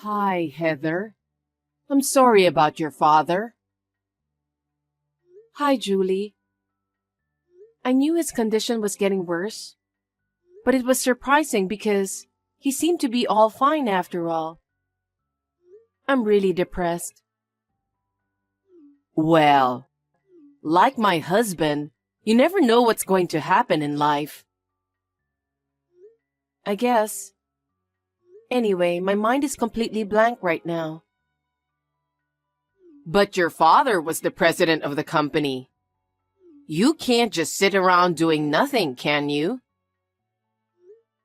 Hi, Heather. I'm sorry about your father. Hi, Julie. I knew his condition was getting worse, but it was surprising because he seemed to be all fine after all. I'm really depressed. Well, like my husband, you never know what's going to happen in life. I guess. Anyway, my mind is completely blank right now. But your father was the president of the company. You can't just sit around doing nothing, can you?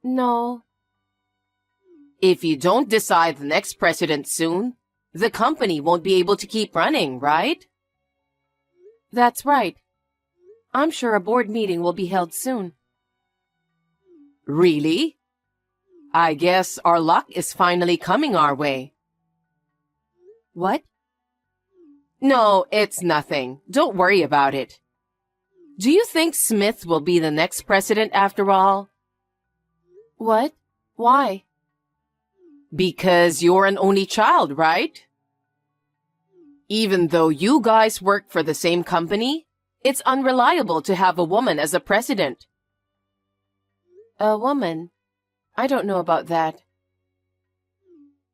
No. If you don't decide the next president soon, the company won't be able to keep running, right? That's right. I'm sure a board meeting will be held soon. Really? I guess our luck is finally coming our way. What? No, it's nothing. Don't worry about it. Do you think Smith will be the next president after all? What? Why? Because you're an only child, right? Even though you guys work for the same company, it's unreliable to have a woman as a president. A woman? I don't know about that.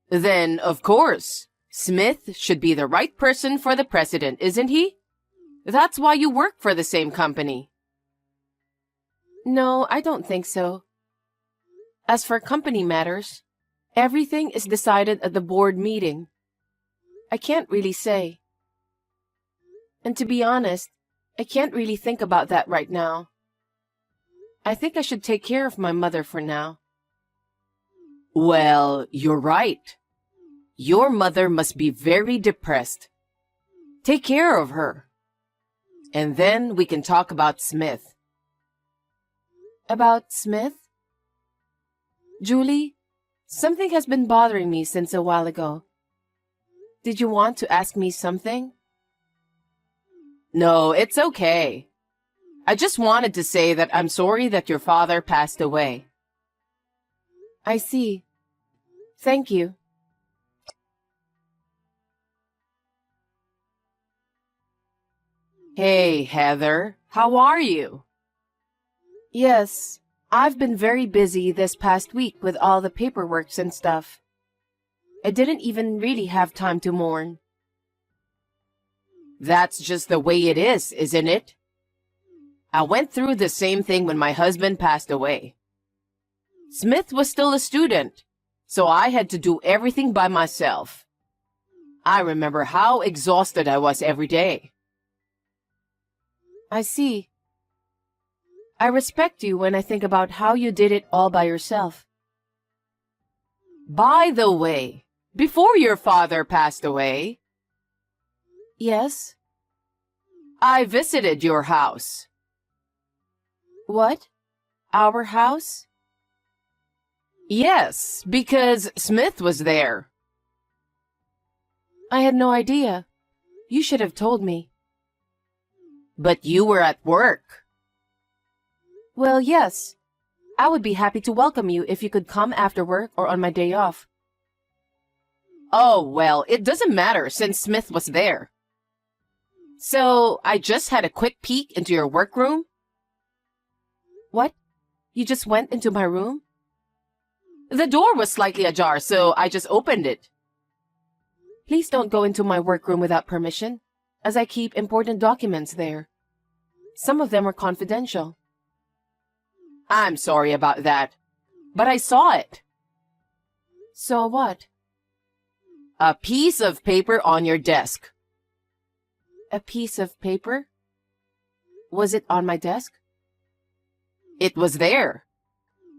Then, of course, Smith should be the right person for the president, isn't he? That's why you work for the same company. No, I don't think so. As for company matters, everything is decided at the board meeting. I can't really say. And to be honest, I can't really think about that right now. I think I should take care of my mother for now. Well, you're right. Your mother must be very depressed. Take care of her. And then we can talk about Smith. About Smith? Julie, something has been bothering me since a while ago. Did you want to ask me something? No, it's okay. I just wanted to say that I'm sorry that your father passed away. I see. Thank you. Hey, Heather. How are you? Yes, I've been very busy this past week with all the paperwork and stuff. I didn't even really have time to mourn. That's just the way it is, isn't it? I went through the same thing when my husband passed away. Smith was still a student, so I had to do everything by myself. I remember how exhausted I was every day. I see. I respect you when I think about how you did it all by yourself. By the way, before your father passed away... Yes? I visited your house. What? Our house? Yes, because Smith was there. I had no idea. You should have told me. But you were at work. Well, yes. I would be happy to welcome you if you could come after work or on my day off. Oh, well, it doesn't matter since Smith was there. So, I just had a quick peek into your workroom. What? You just went into my room? The door was slightly ajar, so I just opened it. Please don't go into my workroom without permission, as I keep important documents there. Some of them are confidential. I'm sorry about that, but I saw it. Saw what? A piece of paper on your desk. A piece of paper? Was it on my desk? It was there.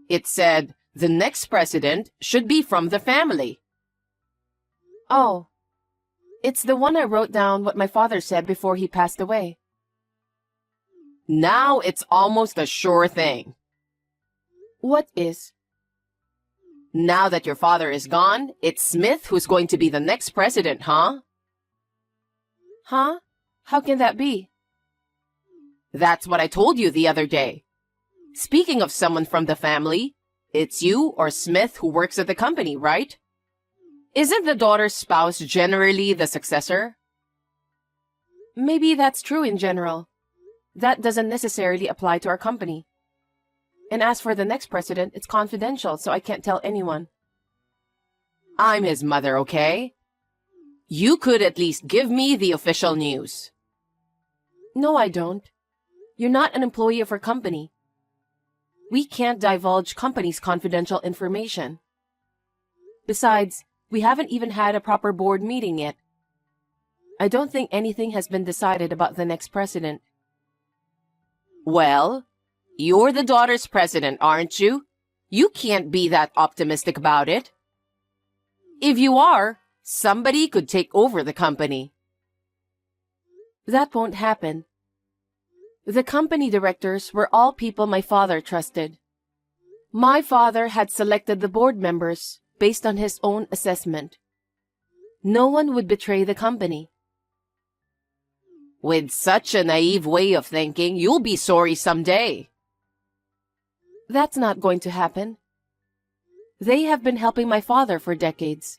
It said, the next president should be from the family. Oh. It's the one I wrote down what my father said before he passed away. Now it's almost a sure thing. What is? Now that your father is gone, it's Smith who's going to be the next president, huh? Huh? How can that be? That's what I told you the other day. Speaking of someone from the family, it's you or Smith who works at the company, right? Isn't the daughter's spouse generally the successor? Maybe that's true in general. That doesn't necessarily apply to our company. And as for the next president, it's confidential, so I can't tell anyone. I'm his mother, okay? You could at least give me the official news. No, I don't. You're not an employee of our company. We can't divulge company's confidential information. Besides, we haven't even had a proper board meeting yet. I don't think anything has been decided about the next president. Well, you're the daughter's president, aren't you? You can't be that optimistic about it. If you are, somebody could take over the company. That won't happen. The company directors were all people my father trusted. My father had selected the board members based on his own assessment. No one would betray the company. With such a naive way of thinking, you'll be sorry someday. That's not going to happen. They have been helping my father for decades.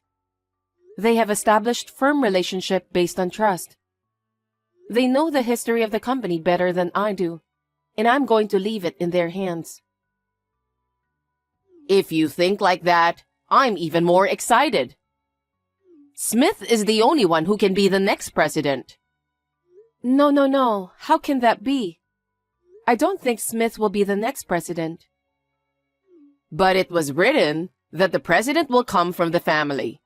They have established firm relationship based on trust. They know the history of the company better than I do, and I'm going to leave it in their hands. If you think like that, I'm even more excited. Smith is the only one who can be the next president. No. How can that be? I don't think Smith will be the next president. But it was written that the president will come from the family.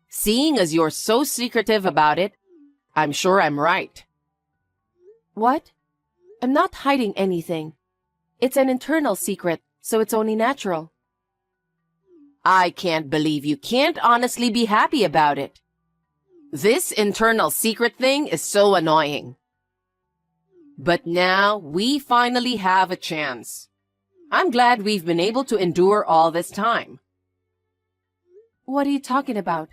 Seeing as you're so secretive about it, I'm sure I'm right. What? I'm not hiding anything. It's an internal secret, so it's only natural. I can't believe you can't honestly be happy about it. This internal secret thing is so annoying. But now we finally have a chance. I'm glad we've been able to endure all this time. What are you talking about?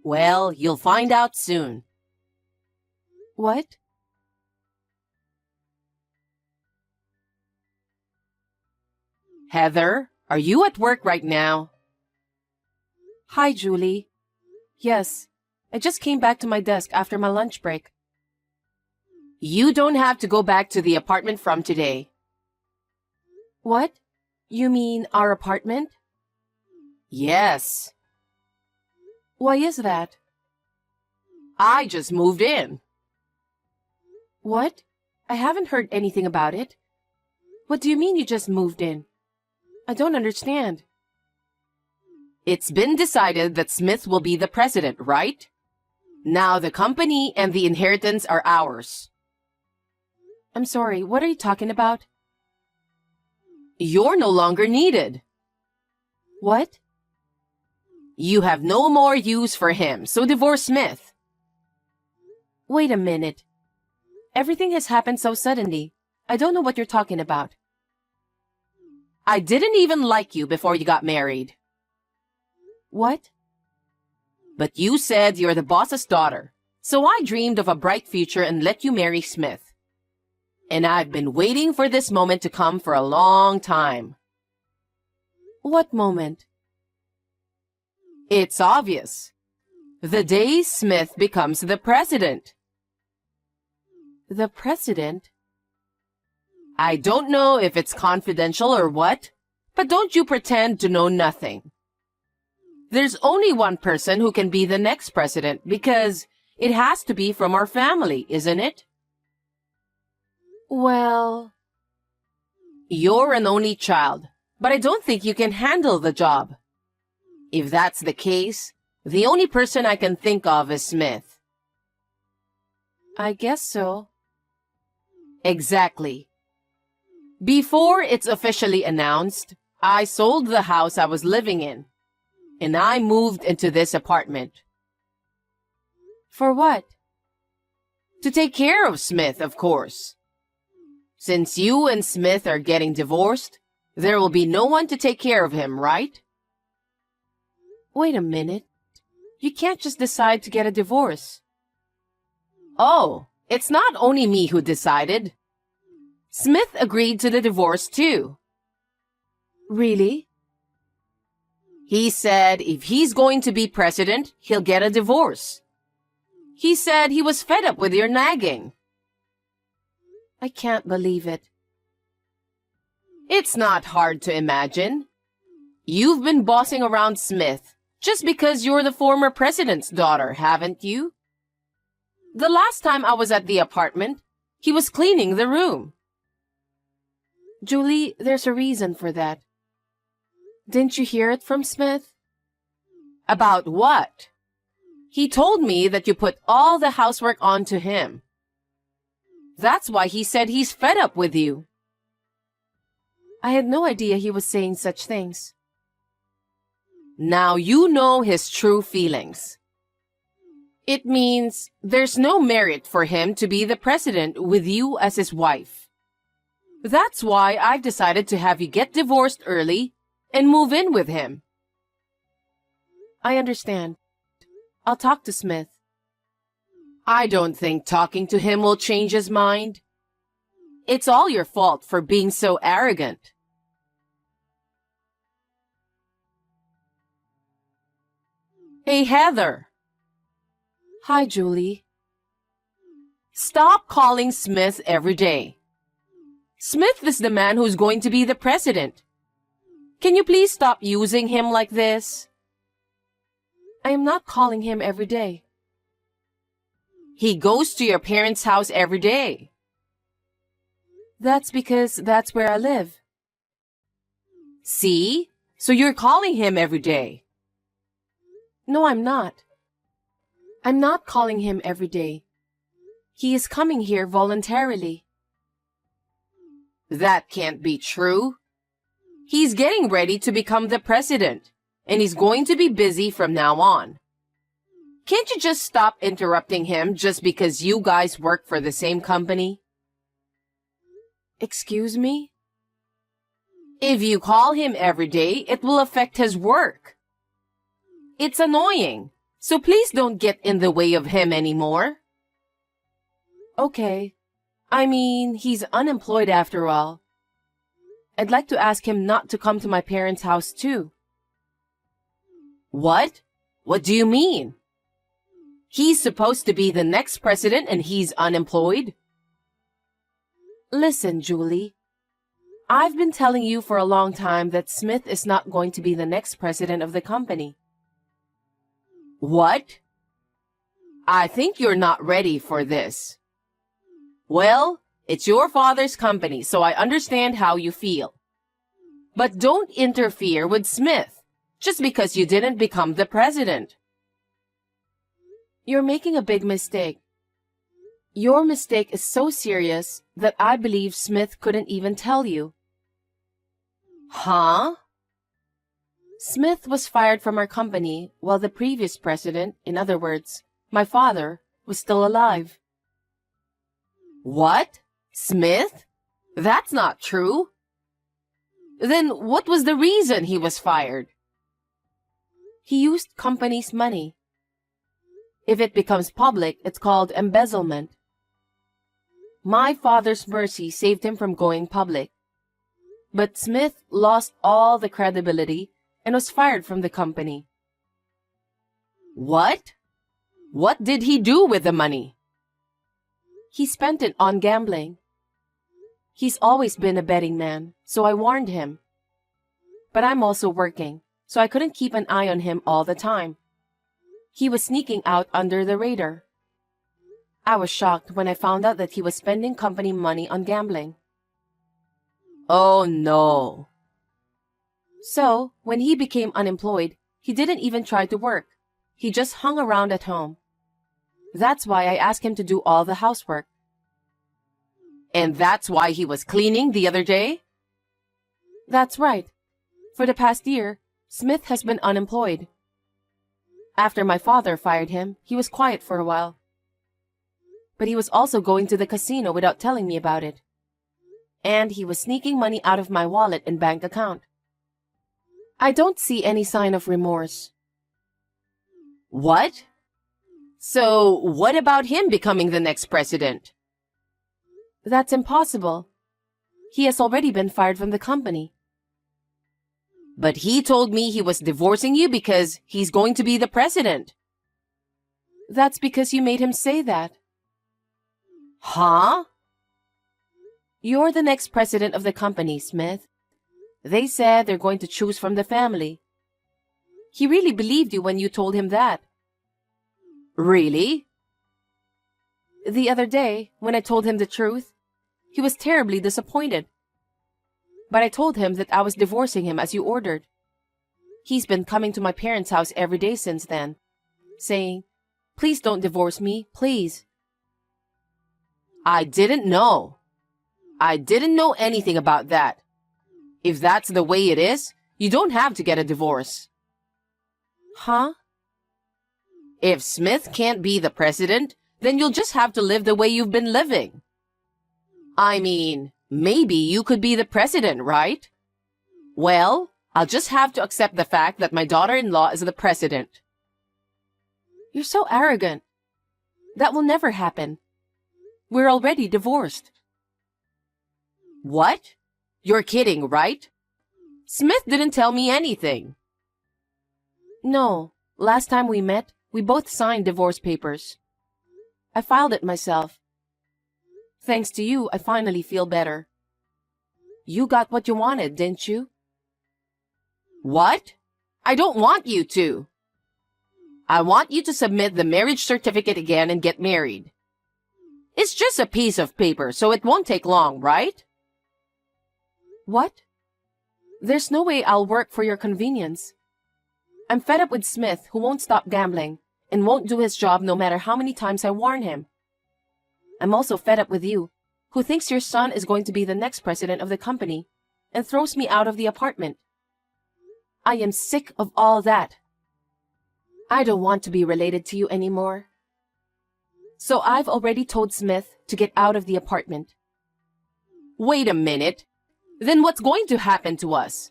Well, you'll find out soon. What? Heather, are you at work right now? Hi, Julie. Yes, I just came back to my desk after my lunch break. You don't have to go back to the apartment from today. What? You mean our apartment? Yes. Why is that? I just moved in. What? I haven't heard anything about it. What do you mean you just moved in? I don't understand. It's been decided that Smith will be the president, right? Now the company and the inheritance are ours. I'm sorry, what are you talking about? You're no longer needed. What? You have no more use for him, so divorce Smith. Wait a minute. Everything has happened so suddenly. I don't know what you're talking about. I didn't even like you before you got married. What? But you said you're the boss's daughter, so I dreamed of a bright future and let you marry Smith. And I've been waiting for this moment to come for a long time. What moment? It's obvious. The day Smith becomes the president. The president? I don't know if it's confidential or what, but don't you pretend to know nothing. There's only one person who can be the next president because it has to be from our family, isn't it? Well, you're an only child, but I don't think you can handle the job. If that's the case, the only person I can think of is Smith. I guess so. Exactly. Before it's officially announced, I sold the house I was living in, and I moved into this apartment. For what? To take care of Smith, of course. Since you and Smith are getting divorced, there will be no one to take care of him, right? Wait a minute. You can't just decide to get a divorce. Oh, it's not only me who decided. Smith agreed to the divorce too. Really? He said if he's going to be president, he'll get a divorce. He said he was fed up with your nagging. I can't believe it. It's not hard to imagine. You've been bossing around Smith just because you're the former president's daughter, haven't you? The last time I was at the apartment, he was cleaning the room. Julie, there's a reason for that. Didn't you hear it from Smith? About what? He told me that you put all the housework onto him. That's why he said he's fed up with you. I had no idea he was saying such things. Now you know his true feelings. It means there's no merit for him to be the president with you as his wife. That's why I've decided to have you get divorced early and move in with him. I understand. I'll talk to Smith. I don't think talking to him will change his mind. It's all your fault for being so arrogant. Hey, Heather. Hi, Julie. Stop calling Smith every day. Smith is the man who's going to be the president. Can you please stop using him like this? I am not calling him every day. He goes to your parents' house every day. That's because that's where I live. See? So you're calling him every day. No, I'm not. I'm not calling him every day. He is coming here voluntarily. That can't be true. He's getting ready to become the president, and he's going to be busy from now on. Can't you just stop interrupting him just because you guys work for the same company? Excuse me? If you call him every day, it will affect his work. It's annoying, so please don't get in the way of him anymore. Okay. I mean, he's unemployed after all. I'd like to ask him not to come to my parents' house too. What? What do you mean? He's supposed to be the next president and he's unemployed? Listen, Julie. I've been telling you for a long time that Smith is not going to be the next president of the company. What? I think you're not ready for this. Well, it's your father's company, so I understand how you feel. But don't interfere with Smith just because you didn't become the president. You're making a big mistake. Your mistake is so serious that I believe Smith couldn't even tell you. Huh? Smith was fired from our company while the previous president, in other words, my father, was still alive. What? Smith? That's not true. Then what was the reason he was fired? He used company's money. If it becomes public, it's called embezzlement. My father's mercy saved him from going public. But Smith lost all the credibility and was fired from the company. What? What did he do with the money? He spent it on gambling. He's always been a betting man, so I warned him. But I'm also working, so I couldn't keep an eye on him all the time. He was sneaking out under the radar. I was shocked when I found out that he was spending company money on gambling. Oh no. So, when he became unemployed, he didn't even try to work. He just hung around at home. That's why I asked him to do all the housework. And that's why he was cleaning the other day? That's right. For the past year, Smith has been unemployed. After my father fired him, he was quiet for a while. But he was also going to the casino without telling me about it. And he was sneaking money out of my wallet and bank account. I don't see any sign of remorse. What? So, what about him becoming the next president? That's impossible. He has already been fired from the company. But he told me he was divorcing you because he's going to be the president. That's because you made him say that. Huh? You're the next president of the company, Smith. They said they're going to choose from the family. He really believed you when you told him that. Really? The other day, when I told him the truth, he was terribly disappointed. But I told him that I was divorcing him as you ordered. He's been coming to my parents' house every day since then, saying, "Please don't divorce me, please." I didn't know. I didn't know anything about that. If that's the way it is, you don't have to get a divorce. Huh? If Smith can't be the president, then you'll just have to live the way you've been living. I mean, maybe you could be the president, right? Well, I'll just have to accept the fact that my daughter-in-law is the president. You're so arrogant. That will never happen. We're already divorced. What? You're kidding, right? Smith didn't tell me anything. No, last time we met, we both signed divorce papers. I filed it myself. Thanks to you, I finally feel better. You got what you wanted, didn't you? What? I don't want you to. I want you to submit the marriage certificate again and get married. It's just a piece of paper, so it won't take long, right? What? There's no way I'll work for your convenience. I'm fed up with Smith, who won't stop gambling and won't do his job no matter how many times I warn him. I'm also fed up with you, who thinks your son is going to be the next president of the company and throws me out of the apartment. I am sick of all that. I don't want to be related to you anymore. So I've already told Smith to get out of the apartment. Wait a minute. Then what's going to happen to us?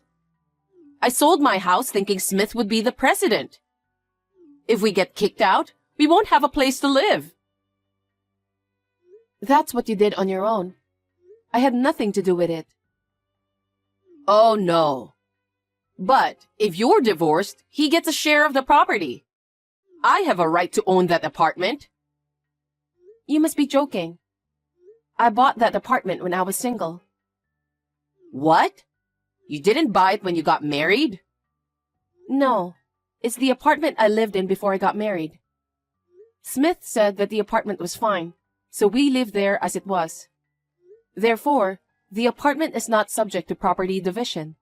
I sold my house thinking Smith would be the president. If we get kicked out, we won't have a place to live. That's what you did on your own. I had nothing to do with it. Oh, no. But if you're divorced, he gets a share of the property. I have a right to own that apartment. You must be joking. I bought that apartment when I was single. What? You didn't buy it when you got married? No, it's the apartment I lived in before I got married. Smith said that the apartment was fine, so we lived there as it was. Therefore, the apartment is not subject to property division.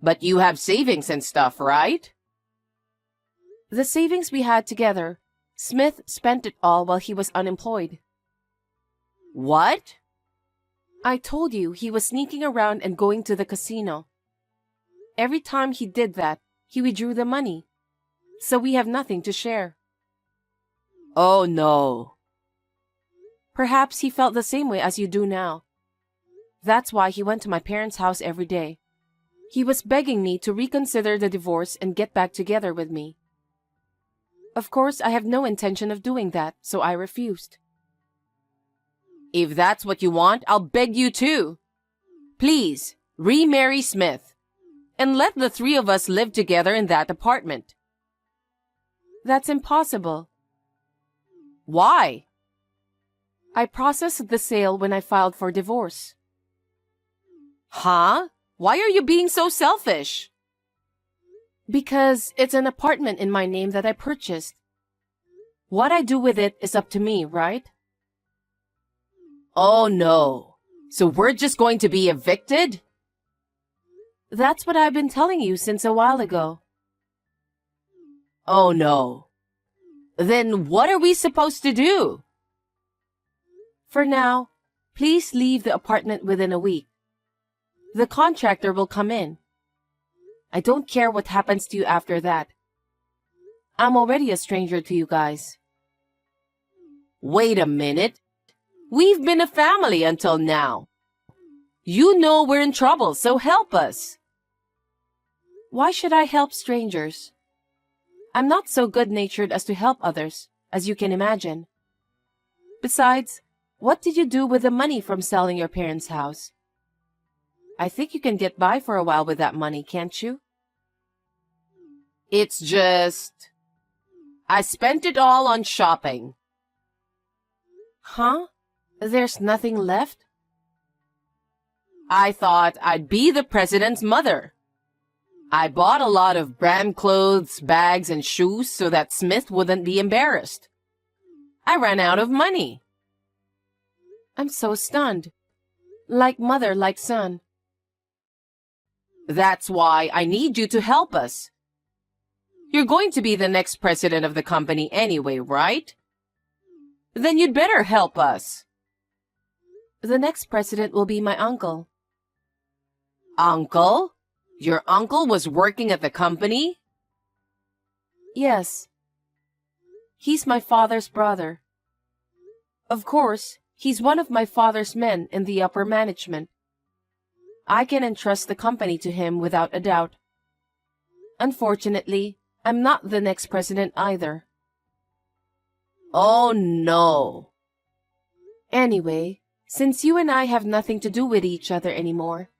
But you have savings and stuff, right? The savings we had together, Smith spent it all while he was unemployed. What? I told you he was sneaking around and going to the casino. Every time he did that, he withdrew the money. So we have nothing to share. Oh no. Perhaps he felt the same way as you do now. That's why he went to my parents' house every day. He was begging me to reconsider the divorce and get back together with me. Of course, I have no intention of doing that, so I refused. If that's what you want, I'll beg you to. Please, remarry Smith, and let the three of us live together in that apartment. That's impossible. Why? I processed the sale when I filed for divorce. Huh? Why are you being so selfish? Because it's an apartment in my name that I purchased. What I do with it is up to me, right? Oh no. So we're just going to be evicted? That's what I've been telling you since a while ago. Oh no. Then what are we supposed to do? For now, please leave the apartment within a week. The contractor will come in. I don't care what happens to you after that. I'm already a stranger to you guys. Wait a minute. We've been a family until now. You know we're in trouble, so help us. Why should I help strangers? I'm not so good-natured as to help others, as you can imagine. Besides, what did you do with the money from selling your parents' house? I think you can get by for a while with that money, can't you? It's just... I spent it all on shopping. Huh? There's nothing left? I thought I'd be the president's mother. I bought a lot of brand clothes, bags, and shoes so that Smith wouldn't be embarrassed. I ran out of money. I'm so stunned. Like mother, like son. That's why I need you to help us. You're going to be the next president of the company anyway, right? Then you'd better help us. The next president will be my uncle. Uncle? Your uncle was working at the company? Yes. He's my father's brother. Of course, he's one of my father's men in the upper management. I can entrust the company to him without a doubt. Unfortunately, I'm not the next president either. Oh no. Anyway, since you and I have nothing to do with each other anymore,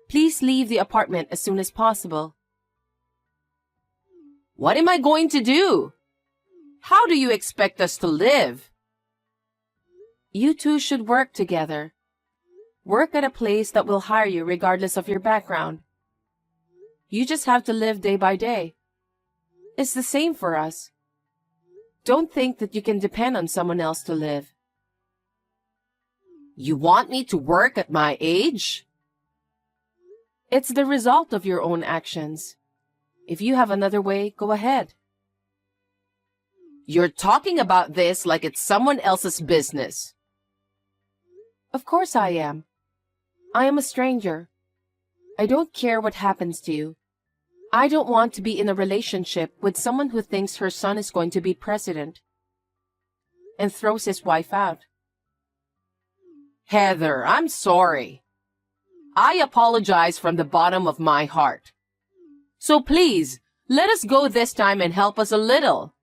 please leave the apartment as soon as possible. What am I going to do? How do you expect us to live? You two should work together. Work at a place that will hire you regardless of your background. You just have to live day by day. It's the same for us. Don't think that you can depend on someone else to live. You want me to work at my age? It's the result of your own actions. If you have another way, go ahead. You're talking about this like it's someone else's business. Of course I am. I am a stranger. I don't care what happens to you. I don't want to be in a relationship with someone who thinks her son is going to be president and throws his wife out. Heather, I'm sorry. I apologize from the bottom of my heart. So please, let us go this time and help us a little.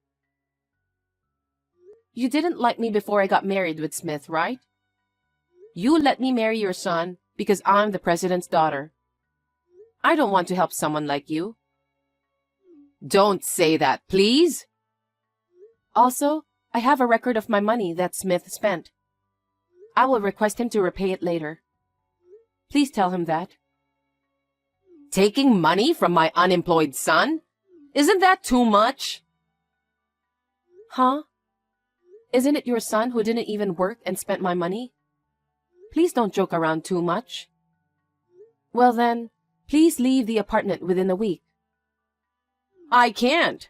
You didn't like me before I got married with Smith, right? You let me marry your son because I'm the president's daughter. I don't want to help someone like you. Don't say that, please. Also, I have a record of my money that Smith spent. I will request him to repay it later. Please tell him that. Taking money from my unemployed son? Isn't that too much? Huh? Isn't it your son who didn't even work and spent my money? Please don't joke around too much. Well then, please leave the apartment within a week. I can't.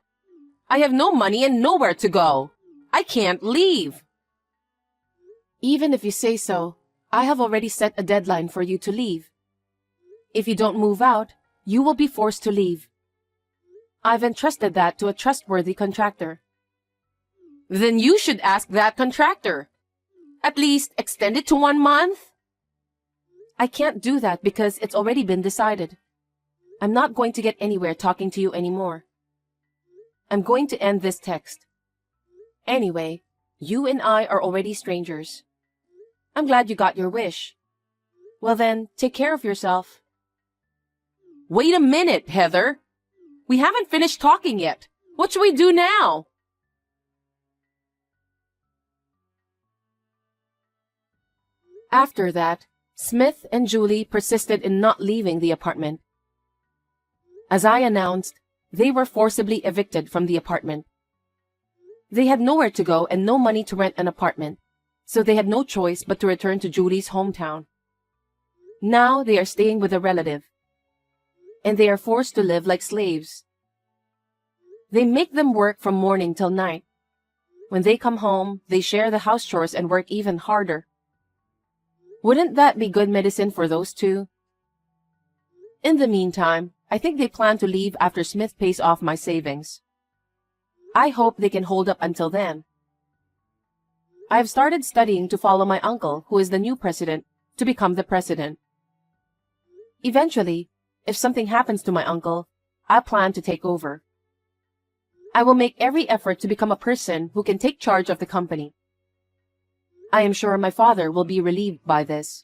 I have no money and nowhere to go. I can't leave. Even if you say so, I have already set a deadline for you to leave. If you don't move out, you will be forced to leave. I've entrusted that to a trustworthy contractor. Then you should ask that contractor. At least extend it to 1 month. I can't do that because it's already been decided. I'm not going to get anywhere talking to you anymore. I'm going to end this text. Anyway, you and I are already strangers. I'm glad you got your wish. Well then, take care of yourself. Wait a minute, Heather. We haven't finished talking yet. What should we do now? After that, Smith and Julie persisted in not leaving the apartment. As I announced, they were forcibly evicted from the apartment. They had nowhere to go and no money to rent an apartment, so they had no choice but to return to Julie's hometown. Now they are staying with a relative, and they are forced to live like slaves. They make them work from morning till night. When they come home, they share the house chores and work even harder. Wouldn't that be good medicine for those two? In the meantime, I think they plan to leave after Smith pays off my savings. I hope they can hold up until then. I have started studying to follow my uncle, who is the new president, to become the president. Eventually, if something happens to my uncle, I plan to take over. I will make every effort to become a person who can take charge of the company. I am sure my father will be relieved by this.